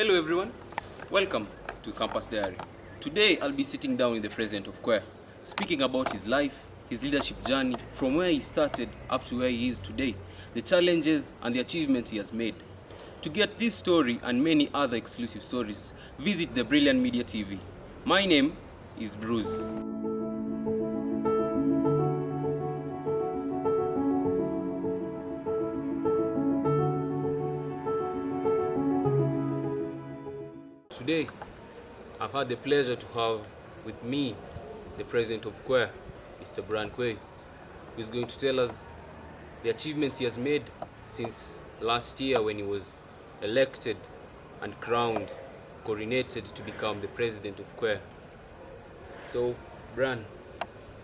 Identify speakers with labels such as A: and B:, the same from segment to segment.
A: Hello everyone, welcome to Campus Diary. Today I'll be sitting down with the president of CUEA, speaking about his life, his leadership journey, from where he started up to where he is today, the challenges and the achievements he has made. To get this story and many other exclusive stories, visit the Brilliant Media TV. My name is Bruce. Today, I've had the pleasure to have with me the president of CUEA, Mr. Brian Quay, who is going to tell us the achievements he has made since last year when he was elected and crowned, coronated to become the president of CUEA. So, Brian,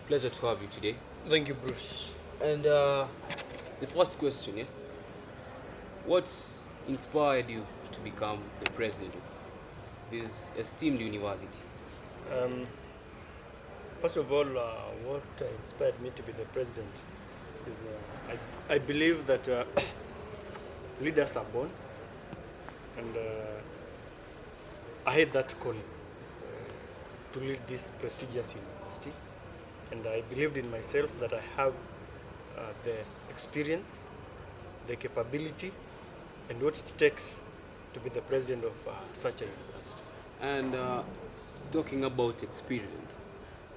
A: pleasure to have you today.
B: Thank you, Bruce.
A: And the first question, what inspired you to become the president of this esteemed university?
B: First of all, what inspired me to be the president is I believe that leaders are born, and I had that calling to lead this prestigious university, and I believed in myself that I have the experience, the capability, and what it takes to be the president of such a university.
A: And talking about experience,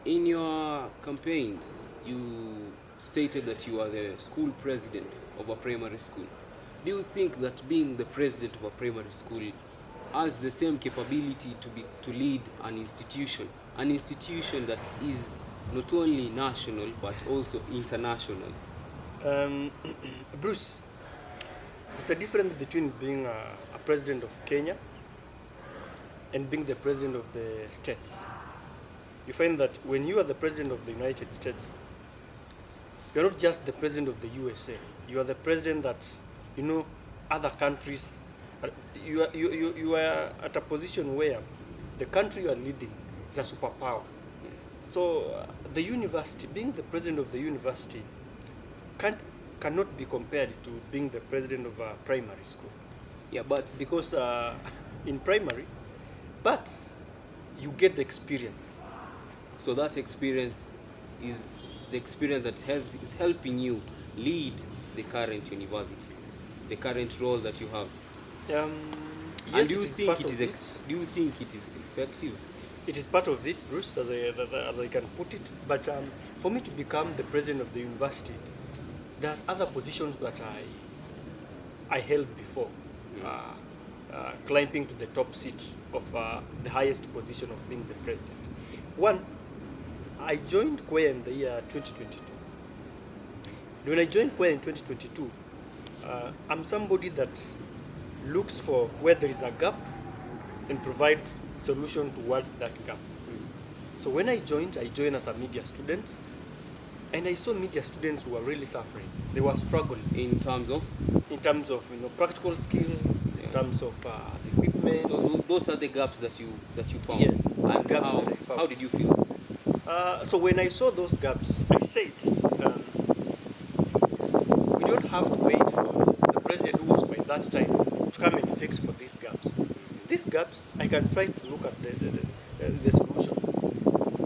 A: in your campaigns, you stated that you are the school president of a primary school. Do you think that being the president of a primary school has the same capability to lead an institution that is not only national but also international?
B: Bruce, it's a difference between being a president of Kenya and being the president of the states. You find that when you are the president of the United States, you're not just the president of the USA. You are the president that, other countries, you are at a position where the country you are leading is a superpower. So the university, being the president of the university, cannot be compared to being the president of a primary school.
A: Yeah, but
B: because in primary, but you get the experience.
A: So that experience is the experience that is helping you lead the current university, the current role that you have.
B: Yes,
A: and do you think it is effective?
B: It is part of it, Bruce, as I can put it. But for me to become the president of the university, there's other positions that I held before. Climbing to the top seat of the highest position of being the president. One, I joined CUEA in the year 2022. When I joined CUEA in 2022, I'm somebody that looks for where there is a gap and provide solution towards that gap. So when I joined as a media student, and I saw media students who were really suffering. They were struggling
A: in terms of
B: practical skills, in terms of the equipment.
A: So those are the gaps that you found.
B: Yes,
A: and
B: gaps
A: how,
B: that I found.
A: How did you feel?
B: So when I saw those gaps, I said, we don't have to wait for the president who was by that time to come and fix for these gaps. These gaps, I can try to look at the solution.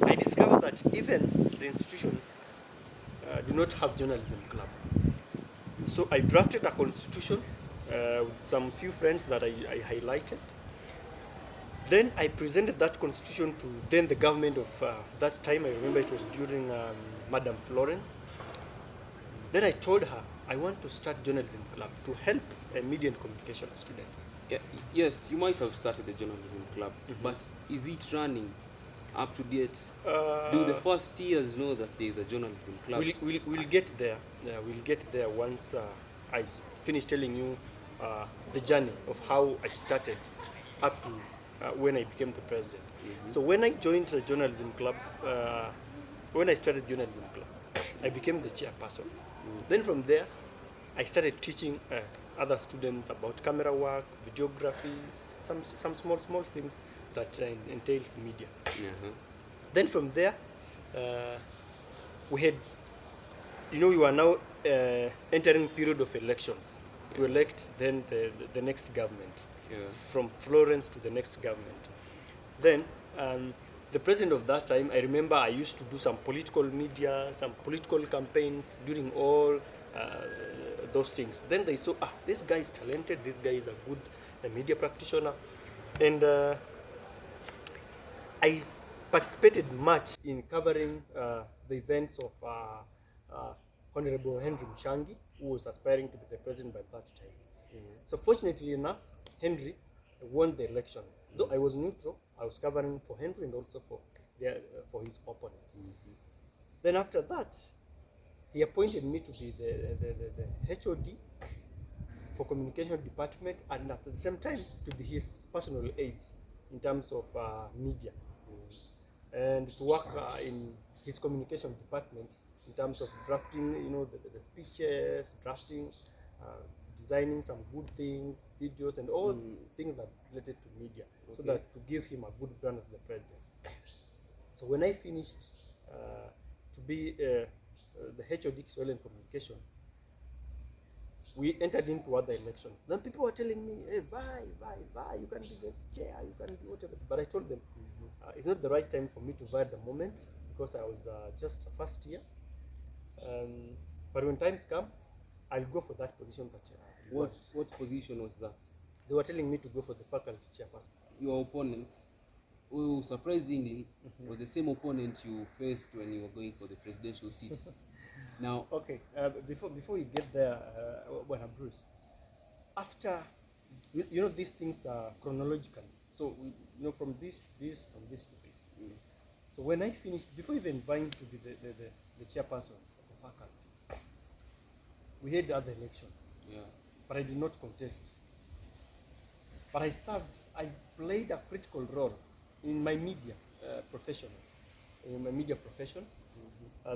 B: I discovered that even the institution do not have journalism club. So I drafted a constitution with some few friends that I highlighted. Then I presented that constitution to then the government of that time. I remember it was during Madam Florence. Then I told her, I want to start journalism club to help media and communication students.
A: Yeah, yes, you might have started the journalism club, but is it running up to date? Do the first years know that there is a journalism club?
B: We'll get there. We'll get there once I finish telling you the journey of how I started up to when I became the president. So when I joined the journalism club, when I started journalism club, I became the chairperson. Then from there, I started teaching other students about camera work, videography, some small things that entails media. Then from there, we had, we were now entering period of elections to elect then the next government. from Florence to the next government. Then the president of that time, I remember I used to do some political media, some political campaigns during all those things. Then they saw, this guy is talented, this guy is a good media practitioner. And I participated much in covering the events of Honorable Henry Mushangi, who was aspiring to be the president by that time. So fortunately enough, Henry won the election. Though I was neutral, I was covering for Henry and also for his opponent. Then after that, he appointed me to be the HOD for communication department, and at the same time to be his personal aide in terms of media, and to work in his communication department in terms of drafting, the speeches, drafting, designing some good things, videos, and all things that related to media, so that to give him a good brand as the president. So when I finished to be the HOD Kiswahili Communication, we entered into other elections. Then people were telling me, hey, Vi, you can be the chair, you can do whatever. But I told them, it's not the right time for me to vie at the moment, because I was just first year. But when times come, I'll go for that position.
A: What position was that?
B: They were telling me to go for the faculty chairperson.
A: Your opponent, who surprisingly was the same opponent you faced when you were going for the presidential seat. Now,
B: okay, before we get there, Bruce, after these things are chronological. So from this to this. So when I finished, before even vying to be the chairperson of the faculty, we had other elections. But I did not contest. But I played a critical role in my media profession.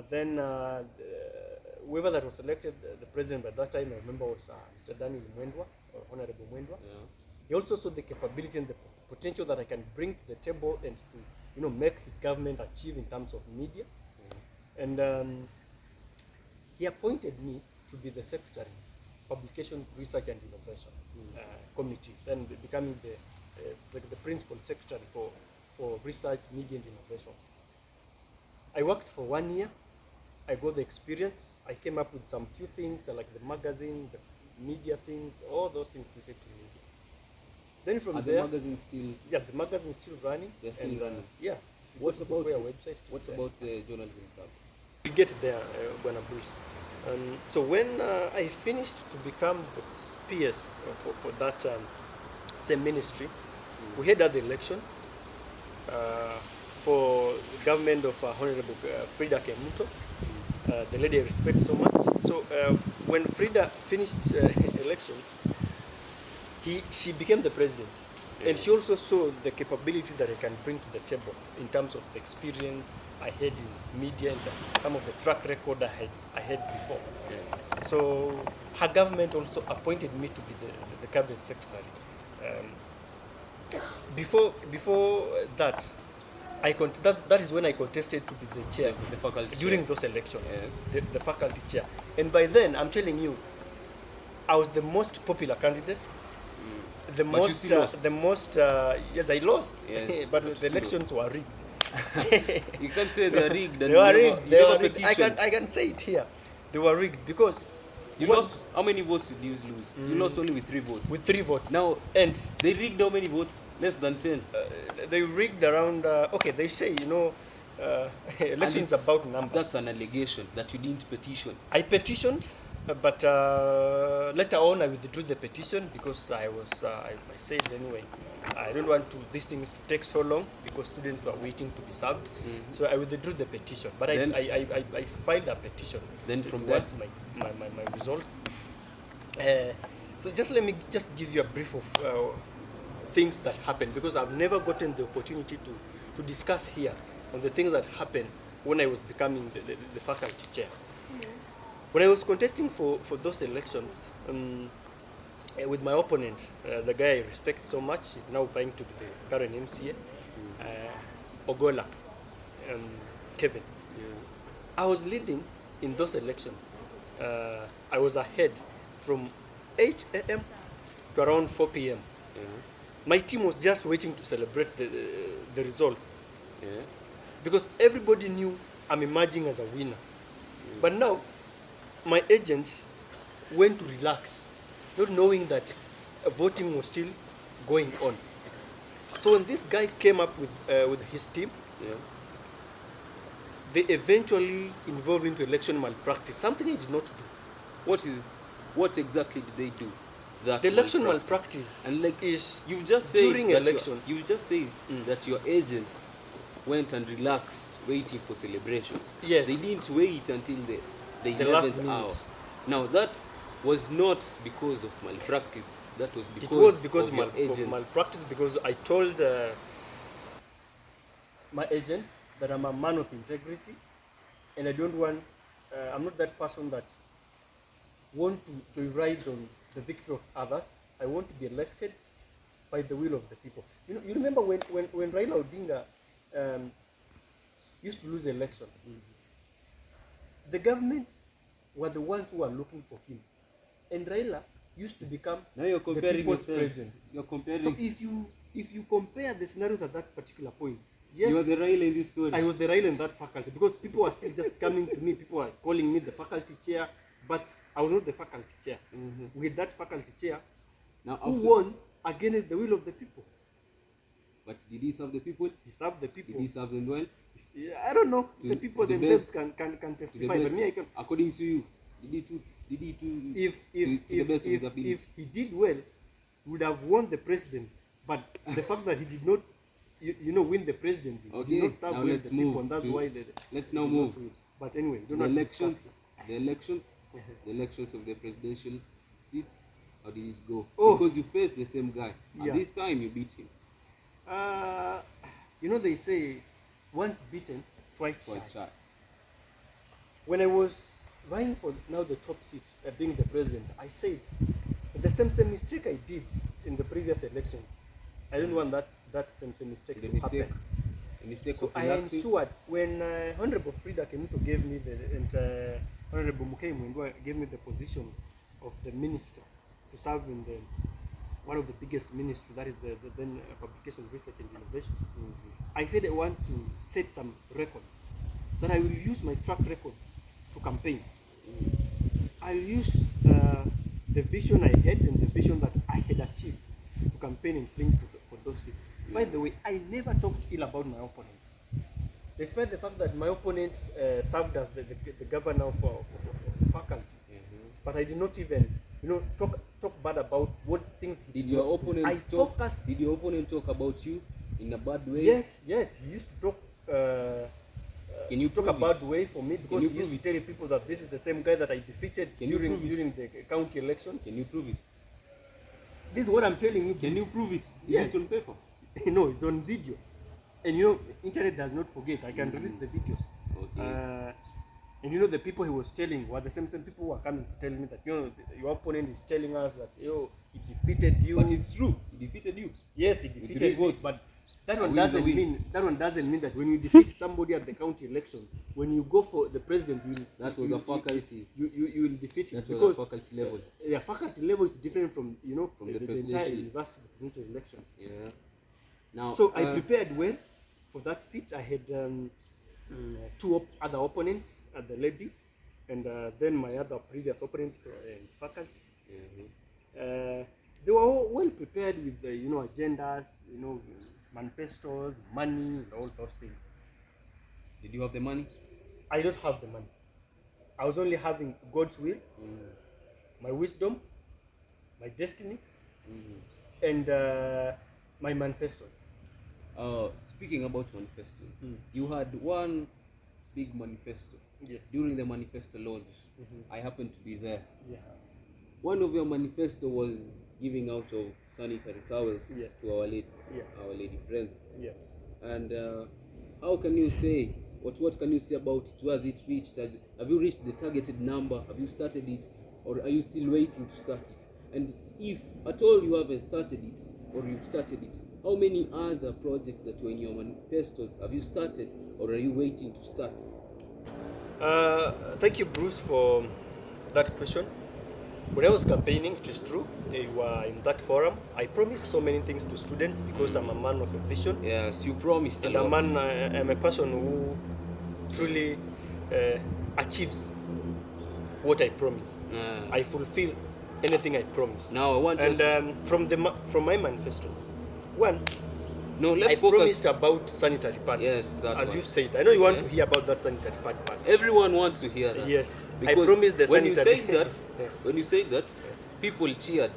B: Then whoever that was elected, the president by that time, I remember, was Mr. Daniel Mwendwa, or Honorable Mwendwa. He also saw the capability and the potential that I can bring to the table and to make his government achieve in terms of media. And he appointed me to be the secretary, Publication, Research and Innovation Committee, then becoming the principal secretary for research, media and innovation. I worked for 1 year. I got the experience. I came up with some few things like the magazine, the media things, all those things related to media. Then from there,
A: the magazine still?
B: Yeah, the magazine is still running.
A: They're still running.
B: Yeah.
A: What about
B: the website?
A: What about the journalism club?
B: We get there, Bruce. So when I finished to become the PS for that same ministry, we had other elections for the government of Honorable Frida Kemuto, the lady I respect so much. So when Frida finished elections, she became the president. And she also saw the capability that I can bring to the table in terms of the experience I had in media and some of the track record I had before. So her government also appointed me to be the cabinet secretary. Before that, that is when I contested to be the chair
A: the faculty
B: during those elections, the faculty chair. And by then, I'm telling you, I was the most popular candidate. The most, yes, I lost,
A: yes,
B: but the elections were rigged.
A: You can't say they're rigged.
B: They were rigged. They were rigged. I can say it here. They were rigged because
A: you lost. How many votes did you lose? You lost only with 3 votes.
B: With 3 votes.
A: Now,
B: and
A: they rigged how many votes? Less than 10.
B: They rigged around. Okay, they say elections about numbers.
A: That's an allegation that you didn't petition.
B: I petitioned. But later on, I withdrew the petition because I said anyway, I don't want these things to take so long because students were waiting to be served. So I withdrew the petition. But then, I filed a petition.
A: Then from there,
B: my results. So let me give you a brief of things that happened, because I've never gotten the opportunity to discuss here on the things that happened when I was becoming the faculty chair. When I was contesting for those elections with my opponent, the guy I respect so much, he's now vying to be the current MCA, Ogola, Kevin. I was leading in those elections. I was ahead from 8 a.m. to around 4 p.m. My team was just waiting to celebrate the results.
A: Yeah.
B: Because everybody knew I'm emerging as a winner. But now, my agents went to relax, not knowing that voting was still going on. So when this guy came up with his team,
A: Yeah.
B: they eventually involved into election malpractice, something I did not do.
A: What exactly did they do? That
B: The election
A: malpractice?
B: malpractice
A: And like
B: is
A: you just said
B: during
A: that
B: election.
A: you just said that your agents went and relaxed, waiting for celebrations.
B: Yes.
A: They didn't wait until the
B: The last
A: 11th
B: minute.
A: hour. Now that was not because of malpractice. That was
B: It
A: because
B: was because
A: of your
B: of
A: agents.
B: malpractice, because I told my agent that I'm a man of integrity, and I don't want, I'm not that person that want to ride on the victory of others. I want to be elected by the will of the people. You remember when Raila Odinga used to lose the election, the government were the ones who were looking for him, and Raila used to become
A: Now you're
B: the
A: comparing
B: people's
A: yourself.
B: president.
A: You're comparing.
B: So if you compare the scenarios at that particular point, yes,
A: You are the Raila in this story.
B: I was the Raila in that faculty, because people were still just coming to me. People were calling me the faculty chair, but I was not the faculty chair. With that faculty chair,
A: Now
B: who
A: after,
B: won against the will of the people?
A: but did he serve the people?
B: He served the
A: Did
B: people.
A: he serve them well?
B: I don't know.
A: To-
B: The people
A: to the
B: themselves
A: best.
B: can
A: To the
B: testify, but
A: best,
B: me I can.
A: according to you, did he to
B: If
A: to the best of his ability?
B: if he did well, he would have won the president. But the fact that he did not, win the presidency, he
A: Okay,
B: did not serve
A: now
B: well
A: let's
B: the people,
A: move
B: and that's
A: to-
B: why
A: let's
B: he
A: now
B: did not
A: move
B: win. But anyway,
A: the elections, the elections of the presidential seats. How did it go?
B: Oh.
A: Because you faced the same guy, and
B: Yeah.
A: this time you beat him
B: They say once beaten, twice
A: quite
B: shy.
A: shy.
B: When I was vying for now the top seat, being the president, I said the same mistake I did in the previous election. I don't want that same mistake
A: The
B: to
A: mistake,
B: happen.
A: the mistake
B: So
A: of
B: I
A: relaxing.
B: ensured when Honorable Frida Kemuto gave me Honorable Mukei Mwendwa gave me the position of the minister to serve in one of the biggest ministries, that is the then Publication, Research and Innovation. I said I want to set some records, that I will use my track record to campaign. I'll use the vision I had and the vision that I had achieved to campaign and playing for those seats. By the way, I never talked ill about my opponent, despite the fact that my opponent served as the governor of the faculty. But I did not even, talk bad about what things he
A: Did your
B: not do.
A: opponent
B: I
A: talk?
B: focused.
A: Did your opponent talk about you in a bad way?
B: Yes, he used to talk.
A: Can you
B: talk a
A: prove
B: bad
A: it?
B: way for me, because
A: you
B: he used to
A: prove
B: tell people that this is the same guy that I defeated
A: Can you
B: during
A: prove it?
B: the county election.
A: Can you prove it?
B: This is what I'm telling you.
A: Can you prove it?
B: Yes.
A: Is it on paper?
B: No, it's on video, and internet does not forget. I can release the videos.
A: Okay.
B: And the people he was telling were the same people who are coming to tell me that your opponent is telling us that he defeated you.
A: But it's true. He defeated you.
B: Yes, he
A: three
B: defeated me,
A: votes.
B: but that
A: A
B: one
A: win is a
B: doesn't
A: win.
B: mean that when you defeat somebody at the county election, when you go for the president,
A: That was a faculty.
B: You will defeat him,
A: That was
B: because
A: a faculty level.
B: faculty level is different from
A: From
B: the
A: the
B: entire
A: presidential.
B: university presidential election.
A: Yeah. Now.
B: So I prepared well for that seat. I had two other opponents, the lady, and then my other previous opponent in faculty. They were all well prepared with the agendas, manifestos, money, and all those things.
A: Did you have the money?
B: I don't have the money. I was only having God's will, my wisdom, my destiny, and my manifesto.
A: Speaking about manifesto, you had one big manifesto.
B: Yes.
A: During the manifesto launch, I happened to be there.
B: Yeah.
A: One of your manifesto was giving out of sanitary towels
B: Yes.
A: to our lady,
B: Yeah.
A: our lady friends.
B: Yeah.
A: And how can you say, what can you say about it? Was it reached? Have you reached the targeted number? Have you started it? Or are you still waiting to start it? And if at all you haven't started it, or you've started it, how many other projects that were in your manifestos have you started, or are you waiting to start?
B: Thank you, Bruce, for that question. When I was campaigning, it is true, they were in that forum. I promised so many things to students because I'm a man of a vision.
A: Yes, you promised
B: And
A: a lot.
B: I'm a person who truly achieves what I promise. I fulfill anything I promise.
A: Now I want
B: And
A: us.
B: from my manifestos, one,
A: No, let's
B: I
A: focus.
B: promised about sanitary pads.
A: Yes, that
B: as
A: one.
B: you said. I know you want
A: Okay.
B: to hear about that sanitary pad part.
A: Everyone wants to hear that.
B: Yes, I
A: Because
B: promised the
A: when
B: sanitary.
A: you say that,
B: Yeah.
A: when you say that, people cheered.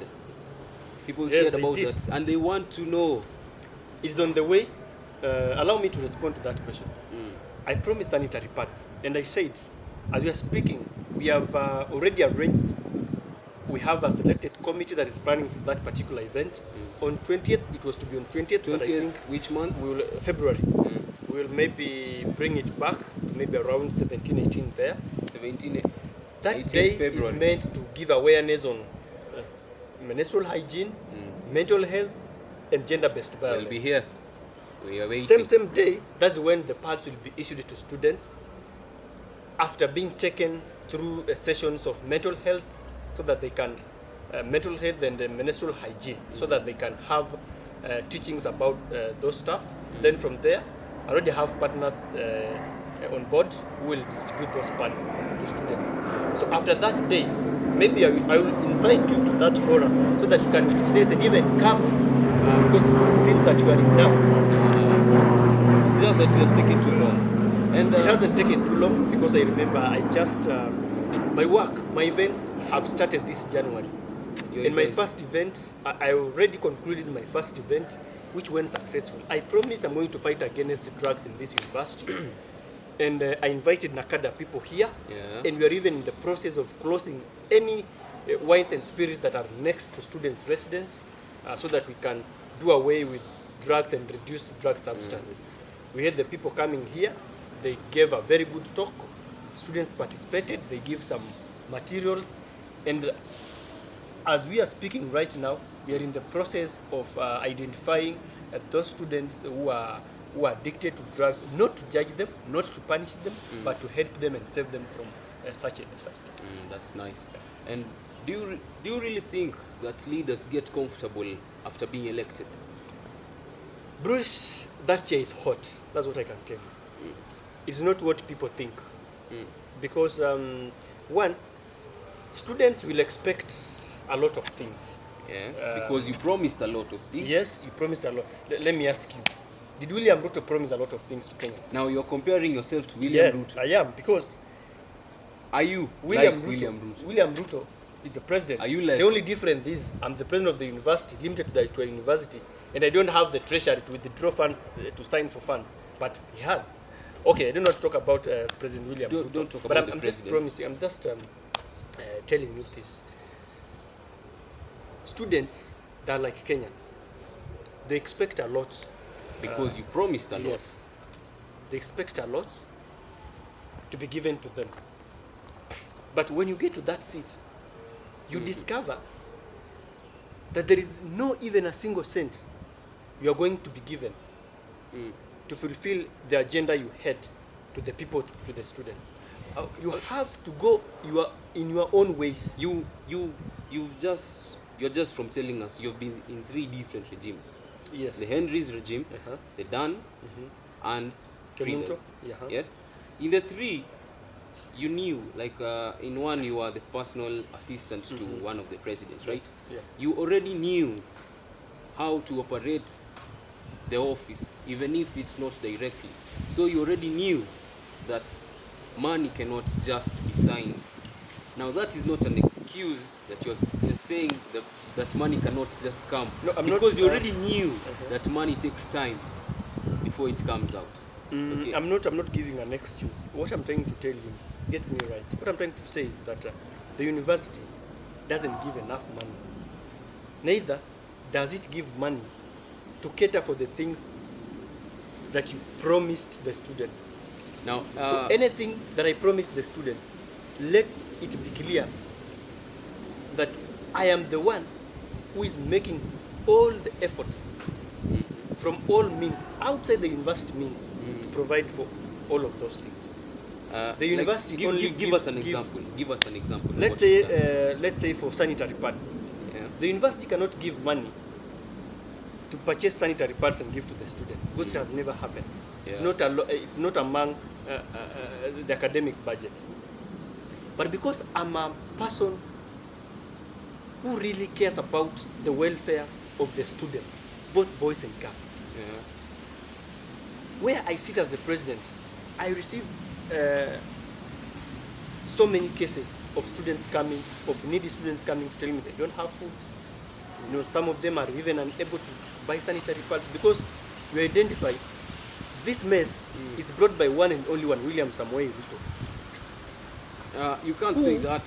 A: People
B: Yes,
A: cheered
B: they
A: about
B: did.
A: that, and they want to know.
B: It's on the way. Allow me to respond to that question.
A: Mm.
B: I promised sanitary pads, and I said, as we are speaking, we have already arranged. We have a selected committee that is planning for that particular event. On 20th, it was to be on 20th, but I
A: 20th,
B: think
A: which month?
B: we will February.
A: Mm.
B: We will maybe bring it back, maybe around 17, 18 there.
A: 17.
B: That
A: 18
B: day
A: February.
B: is meant to give awareness on menstrual hygiene, mental health, and gender-based
A: We'll
B: violence.
A: be here. We are waiting.
B: Same day, that's when the pads will be issued to students after being taken through sessions of mental health, so that they can mental health and menstrual hygiene, so that they can have teachings about those stuff. Then from there, I already have partners on board who will distribute those pads to students. So after that day, maybe I will invite you to that forum so that you can witness and even cover, because it seems that you are in doubt.
A: It's just that it has taken too long. And
B: It hasn't taken too long because I remember I just, my work, my events have started this January.
A: your
B: In my
A: event-
B: first event, I already concluded my first event, which went successful. I promised I'm going to fight against drugs in this university. And I invited Nakada people here.
A: Yeah.
B: And we are even in the process of closing any wines and spirits that are next to students' residence, so that we can do away with drugs and reduce drug substances. We had the people coming here. They gave a very good talk. Students participated. They give some materials. And as we are speaking right now, we are in the process of identifying those students who are addicted to drugs, not to judge them, not to punish them, but to help them and save them from such a necessity.
A: That's nice. And do you really think that leaders get comfortable after being elected?
B: Bruce, that chair is hot. That's what I can tell you. It's not what people think. Because, one, students will expect a lot of things.
A: Yeah. Because you promised a lot of things.
B: Yes, you promised a lot. Let me ask you, did William Ruto promise a lot of things to Kenya?
A: Now you're comparing yourself to William
B: Yes,
A: Ruto.
B: I am, because
A: Are you
B: William
A: like
B: Ruto,
A: William Ruto?
B: William Ruto is the president.
A: Are you like-
B: The only difference is I'm the president of the university, limited to a university, and I don't have the treasury to withdraw funds, to sign for funds, but he has. Okay, I do not talk about President William Ruto,
A: Don't talk
B: but
A: about the
B: I'm just
A: president.
B: promising, I'm just telling you this. Students that are like Kenyans, they expect a lot.
A: Because you promised a lot.
B: Yes, they expect a lot to be given to them. But when you get to that seat, you discover that there is no even a single cent you are going to be given to fulfill the agenda you had to the people, to the students. You have to go in your own ways.
A: You're just from telling us you've been in 3 different regimes.
B: Yes.
A: The Henry's regime, the Dan, and
B: Kemunto.
A: Frida's.
B: Yeah.
A: Yeah. In the 3, you knew, like in one you are the personal assistant to one of the presidents, right?
B: Yeah.
A: You already knew how to operate the office, even if it's not directly. So you already knew that money cannot just be signed. Now that is not an excuse that you're saying that money cannot just come.
B: No, I'm not,
A: because you already knew that money takes time before it comes out. Okay.
B: I'm not giving an excuse. What I'm trying to tell you, get me right. What I'm trying to say is that the university doesn't give enough money. Neither does it give money to cater for the things that you promised the students.
A: Now,
B: So anything that I promised the students, let it be clear that I am the one who is making all the efforts from all means, outside the university means, to provide for all of those things. The university
A: give,
B: only
A: give us an example. Give us an example. of what you've done.
B: Let's say for sanitary pads,
A: Yeah.
B: the university cannot give money to purchase sanitary pads and give to the students because it has never happened. It's
A: Yeah.
B: not it's not among the academic budget. But because I'm a person who really cares about the welfare of the students, both boys and girls,
A: Yeah.
B: where I sit as the president, I receive so many cases of students coming, of needy students coming to tell me they don't have food. You know, some of them are even unable to buy sanitary pads because we identify this mess is brought by one and only one, William Samoei Ruto.
A: You can't
B: Who?
A: say that.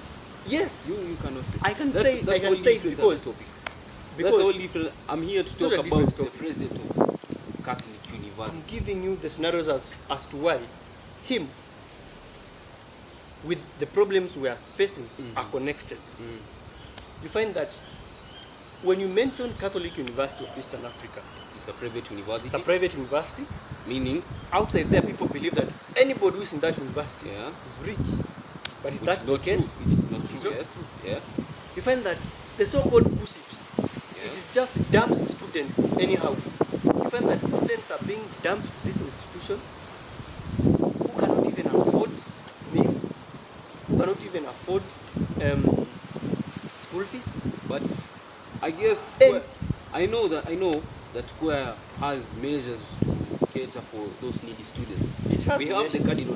B: Yes,
A: You cannot say.
B: I can
A: That's-
B: say
A: that's
B: I can
A: only
B: say
A: different
B: because
A: topic. That's
B: because
A: all different. I'm here to
B: It's
A: talk
B: not a
A: about
B: different
A: the
B: topic.
A: president of Catholic University.
B: I'm giving you the scenarios as to why him with the problems we are facing are connected. You find that when you mention Catholic University of Eastern Africa,
A: It's a private university.
B: it's a private university.
A: Meaning,
B: Outside there, people believe that anybody who is in that university
A: yeah,
B: is rich. But is
A: which
B: that
A: is
B: the
A: not
B: case?
A: true. It's not
B: It's
A: true.
B: not
A: Yes.
B: true.
A: Yeah.
B: You find that the so-called gossips,
A: Yeah.
B: it just dumps students anyhow. You find that students are being dumped to this institution who cannot even afford meals, who cannot even afford school fees.
A: But I guess
B: And-
A: I know that CUEA has measures to cater for those needy students.
B: It has
A: We have the
B: measures.
A: Candid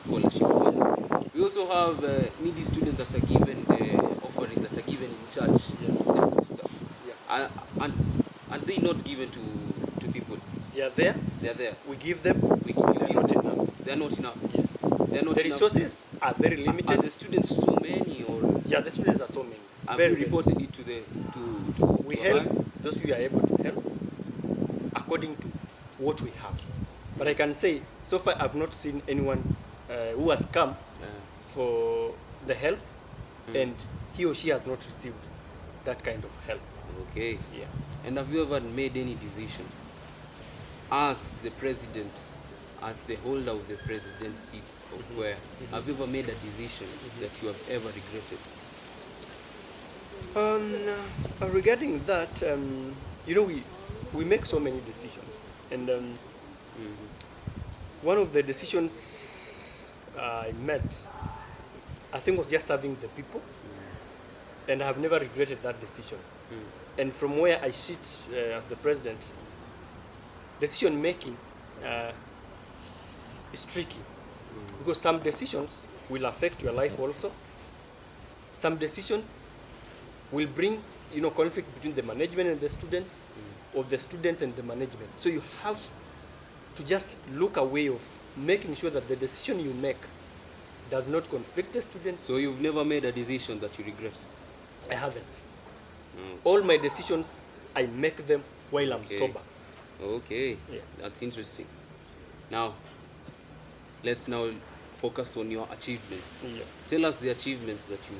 A: scholarship funds. We also have needy students that are given offerings that are given in church.
B: Yes.
A: The food stuff.
B: Yeah.
A: And they not given to people.
B: They are there,
A: They are there.
B: we give them,
A: We
B: they are not enough.
A: They are not enough.
B: Yes.
A: They are not
B: The
A: enough.
B: resources are very
A: Are
B: limited.
A: the students so many, or
B: Yeah, the students are so many.
A: have
B: Very,
A: you
B: very.
A: reported it to the to
B: We
A: to
B: help
A: Abang?
B: those we are able to help according to what we have. But I can say, so far I've not seen anyone who has come for the help and he or she has not received that kind of help.
A: Okay.
B: Yeah.
A: And have you ever made any decision as the president, as the holder of the president seats of where? Have you ever made a decision that you have ever regretted?
B: Regarding that, you know, we make so many decisions, and one of the decisions I made, I think, was just serving the people, and I have never regretted that decision. And from where I sit as the president, decision making is tricky because some decisions will affect your life also. Some decisions will bring, you know, conflict between the management and the students, or the students and the management. So you have to just look a way of making sure that the decision you make does not conflict the students.
A: So you've never made a decision that you regret?
B: I haven't. All my decisions, I make them while I'm
A: Okay.
B: sober.
A: Okay,
B: Yeah.
A: that's interesting. Now, let's now focus on your achievements.
B: Yes.
A: Tell us the achievements that you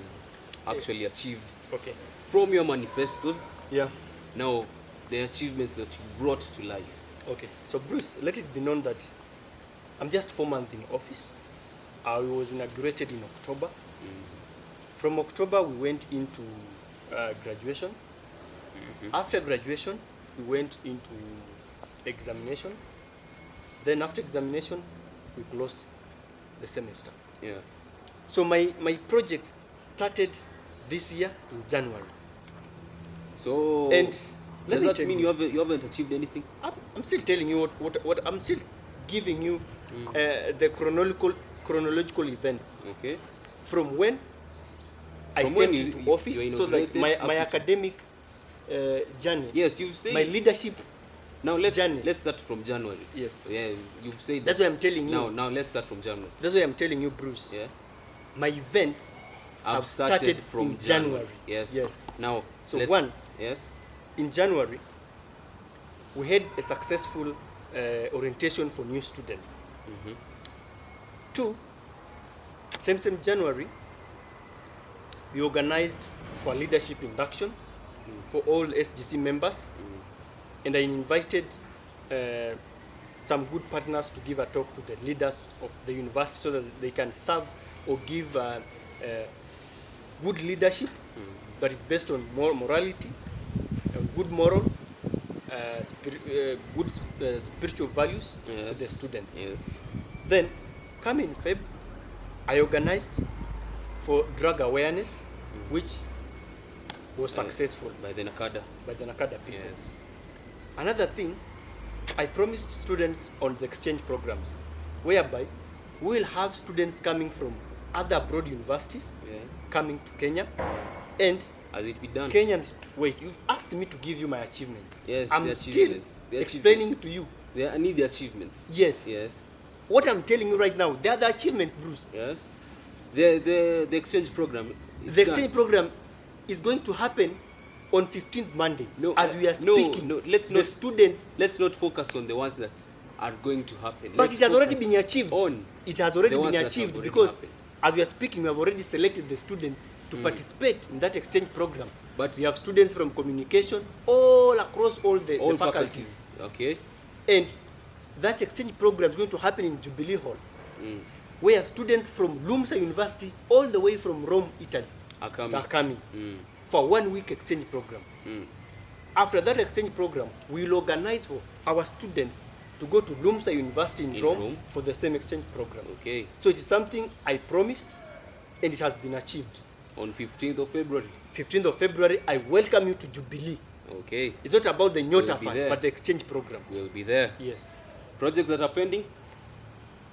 A: actually achieved
B: Okay.
A: from your manifestos.
B: Yeah.
A: Now, the achievements that you brought to life.
B: Okay. So Bruce, let it be known that I'm just 4 months in office. I was inaugurated in October. From October, we went into graduation. After graduation, we went into examination. Then after examination, we closed the semester.
A: Yeah.
B: So my project started this year in January.
A: So,
B: And let
A: does
B: me
A: that
B: tell
A: mean
B: you,
A: you haven't achieved anything?
B: I'm still telling you what I'm still giving you the chronological events
A: Okay.
B: from when I
A: From when
B: stepped
A: you-
B: into
A: you-
B: office,
A: you
B: so that
A: inaugurated
B: my
A: up to-
B: academic journey,
A: Yes, you've said.
B: my leadership.
A: Now let's
B: journey.
A: let's start from January.
B: Yes.
A: Yeah, you've said.
B: That's
A: that.
B: why I'm telling you.
A: Now let's start from January.
B: That's why I'm telling you, Bruce.
A: Yeah.
B: My events
A: I've
B: have started
A: from
B: in January.
A: Yes.
B: Yes.
A: Now.
B: So
A: let's-
B: one,
A: Yes.
B: in January, we had a successful orientation for new students. Two, same January, we organized for leadership induction for all SGC members, and I invited some good partners to give a talk to the leaders of the university so that they can serve or give good leadership that is based on morality, good morals, good spiritual values to the students.
A: Yes.
B: Then, coming in Feb, I organized for drug awareness, which was successful
A: By the Nakada.
B: people.
A: Yes.
B: Another thing, I promised students on the exchange programs, whereby we will have students coming from other abroad universities coming to Kenya, and
A: Has it been done?
B: Kenyans. Wait, you've asked me to give you my achievement.
A: Yes,
B: I'm
A: the
B: still
A: achievements. The
B: explaining to you.
A: I need the achievements.
B: Yes.
A: Yes.
B: What I'm telling you right now, they are the achievements, Bruce.
A: Yes. The exchange program.
B: The exchange program is going to happen on 15th Monday.
A: No,
B: as we are speaking.
A: No, let's not focus on the ones that are going to happen.
B: But it has already been achieved. It has already been
A: ones
B: achieved
A: already
B: because
A: happened.
B: as we are speaking, we have already selected the students to participate in that exchange program.
A: But
B: we have students from communication all across all the faculties.
A: faculties. Okay.
B: And that exchange program is going to happen in Jubilee Hall, where students from Lumsa University all the way from Rome, Italy
A: Are coming.
B: are coming for 1 week exchange program. After that exchange program, we will organize for our students to go to Lumsa University in Rome for the same exchange program.
A: Okay.
B: So it is something I promised, and it has been achieved.
A: On 15th of February.
B: 15th of February, I welcome you to Jubilee.
A: Okay.
B: It's not about the Nyota
A: We'll be
B: Fund,
A: there.
B: but the exchange program.
A: We'll be there.
B: Yes.
A: Projects that are pending.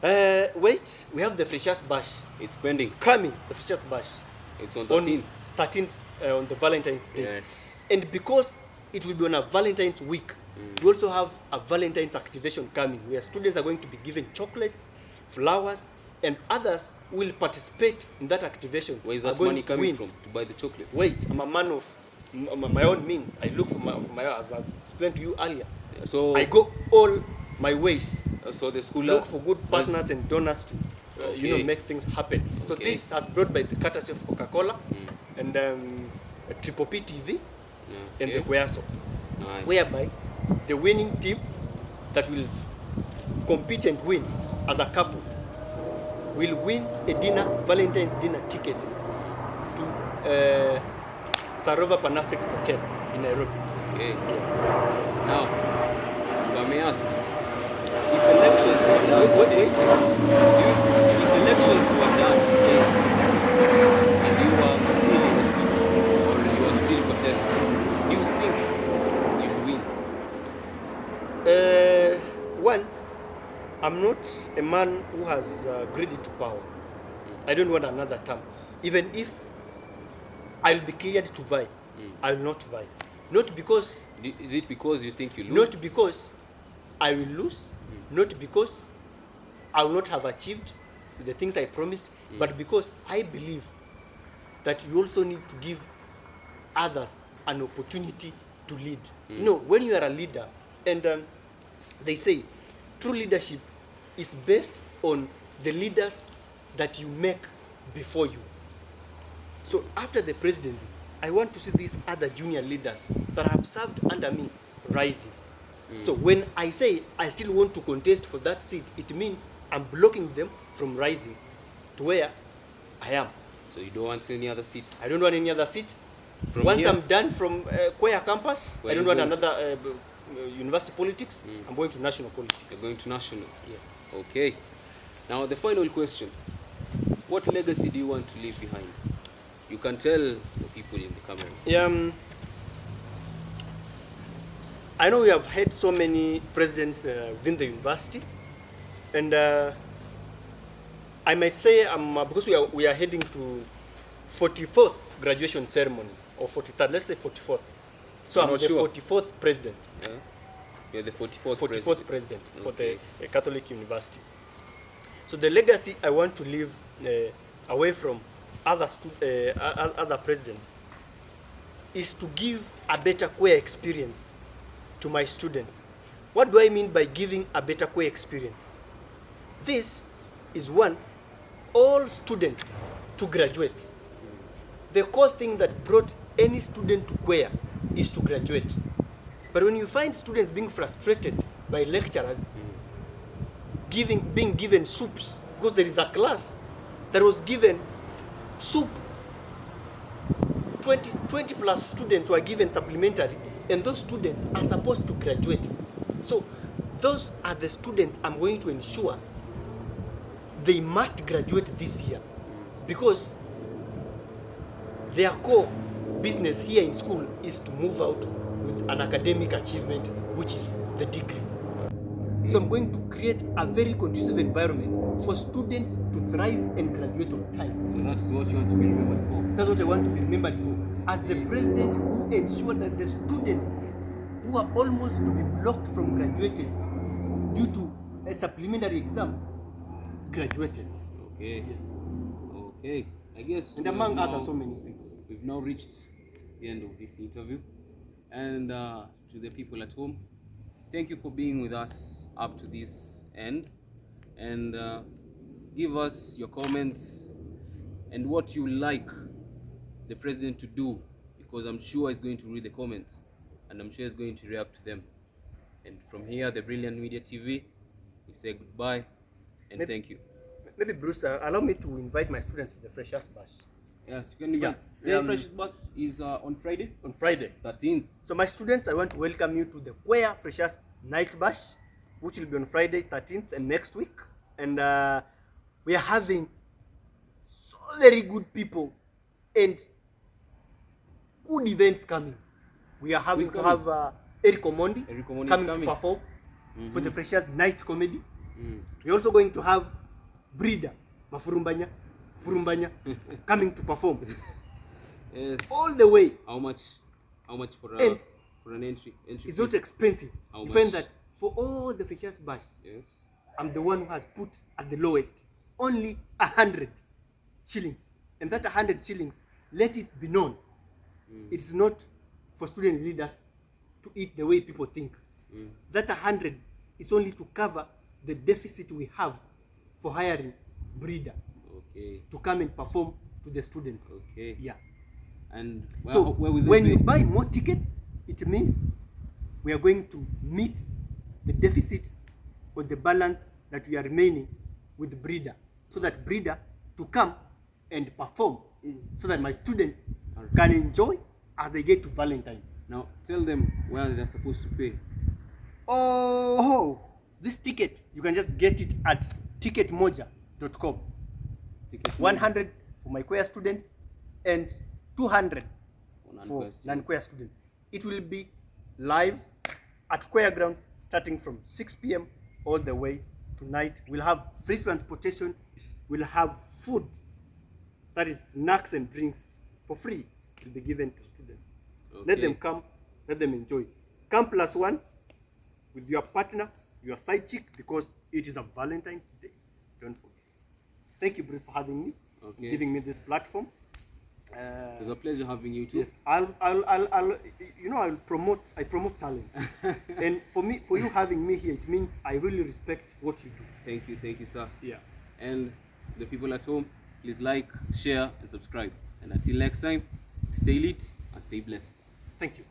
B: Wait, we have the Freshers Bash
A: It's pending.
B: coming. The Freshers Bash
A: It's on 13th.
B: on 13th on the Valentine's Day.
A: Yes.
B: And because it will be on a Valentine's week, we also have a Valentine's activation coming, where students are going to be given chocolates, flowers, and others will participate in that activation.
A: Where is
B: are
A: that
B: going
A: money
B: to
A: coming
B: win.
A: from to buy the chocolate?
B: Wait, I'm a man of my own means. I look for my as I explained to you earlier.
A: So
B: I go all my ways.
A: So the school
B: Look for good partners and donors to
A: Okay.
B: make things happen. So
A: Okay.
B: this has brought by the courtesy of Coca-Cola and Triple P TV and the CUEA President,
A: Nice.
B: whereby the winning team that will compete and win as a couple will win a Valentine's dinner ticket to Sarova Pan-African Hotel in Nairobi.
A: Okay. Now, if I may ask, if elections were done today, if elections were done today, and you are still in the seat or you are still contesting, do you think you'll win?
B: One, I'm not a man who has greedy to power. I don't want another term. Even if I'll be cleared to vie, I will not vie. Not because,
A: Is it because you think you lose?
B: not because I will lose, not because I will not have achieved the things I promised, but because I believe that you also need to give others an opportunity to lead. You know, when you are a leader, and they say true leadership is based on the leaders that you make before you. So after the presidency, I want to see these other junior leaders that have served under me rising. So when I say I still want to contest for that seat, it means I'm blocking them from rising to where I am.
A: So you don't want any other seats?
B: I don't want any other seat.
A: From
B: Once
A: here?
B: I'm done from CUEA campus,
A: Where
B: I don't
A: you
B: want
A: going
B: another university politics. I'm going to national politics.
A: You're going to national?
B: Yes.
A: Okay. Now the final question. What legacy do you want to leave behind? You can tell the people in the camera.
B: I know we have had so many presidents within the university, and I might say because we are heading to 44th graduation ceremony, or 43rd, let's say 44th. So I'm the
A: Sure.
B: 44th president.
A: Yeah? You're the 44th
B: 44th president for
A: Okay.
B: the Catholic University. So the legacy I want to leave away from other presidents is to give a better CUEA experience to my students. What do I mean by giving a better CUEA experience? This is one, all students to graduate. The core thing that brought any student to CUEA is to graduate. But when you find students being frustrated by lecturers, being given soups, because there is a class that was given soup. 20 plus students were given supplementary, and those students are supposed to graduate. So those are the students I'm going to ensure they must graduate this year, because their core business here in school is to move out with an academic achievement, which is the degree. So I'm going to create a very conducive environment for students to thrive and graduate on time.
A: So that's what you want to be remembered for.
B: That's what I want to be remembered for. As the president who ensured that the students who are almost to be blocked from graduating due to a supplementary exam graduated.
A: Okay.
B: Yes.
A: Okay. I guess.
B: And among other so many things.
A: We've now reached the end of this interview. And to the people at home, thank you for being with us up to this end. And give us your comments and what you like the president to do, because I'm sure he's going to read the comments and I'm sure he's going to react to them. And from here, the Brilliant Media TV, we say goodbye and thank you.
B: Maybe Bruce, allow me to invite my students to the Freshers Bash.
A: Yes, you can invite. The Freshers Bash is on Friday?
B: On Friday.
A: 13th.
B: So my students, I want to welcome you to the CUEA Freshers Night Bash, which will be on Friday 13th and next week. And we are having so very good people and good events coming. We are having to have Eric Omondi coming to perform for the Freshers Night Comedy. We're also going to have Breeder Mafurumbanya coming to perform.
A: Yes.
B: All the way.
A: How much for an entry?
B: It's not expensive. You find that for all the Freshers Bash,
A: yes,
B: I'm the one who has put at the lowest only 100 shillings. And that 100 shillings, let it be known, it's not for student leaders to eat the way people think. That 100 is only to cover the deficit we have for hiring Breeder to come and perform to the students.
A: Okay.
B: Yeah.
A: And
B: so when you buy more tickets, it means we are going to meet the deficit or the balance that we are remaining with Breeder, so that Breeder to come and perform, so that my students can enjoy as they get to Valentine.
A: Now tell them where they're supposed to pay.
B: Oh, this ticket, you can just get it at ticketmoja.com. 100 for my CUEA students and 200 for non-CUEA students. It will be live at CUEA grounds starting from 6 p.m. all the way tonight. We'll have free transportation. We'll have food, that is snacks and drinks for free. It will be given to students. Okay. Let them come, let them enjoy. Come +1 with your partner, your side chick, because it is a Valentine's Day. Don't forget. Thank you, Bruce, for having me, giving me this platform.
A: It was a pleasure having you too.
B: Yes, I'll promote talent. And for you having me here, it means I really respect what you do.
A: Thank you, sir.
B: Yeah.
A: And the people at home, please like, share, and subscribe. And until next time, stay lit and stay blessed.
B: Thank you.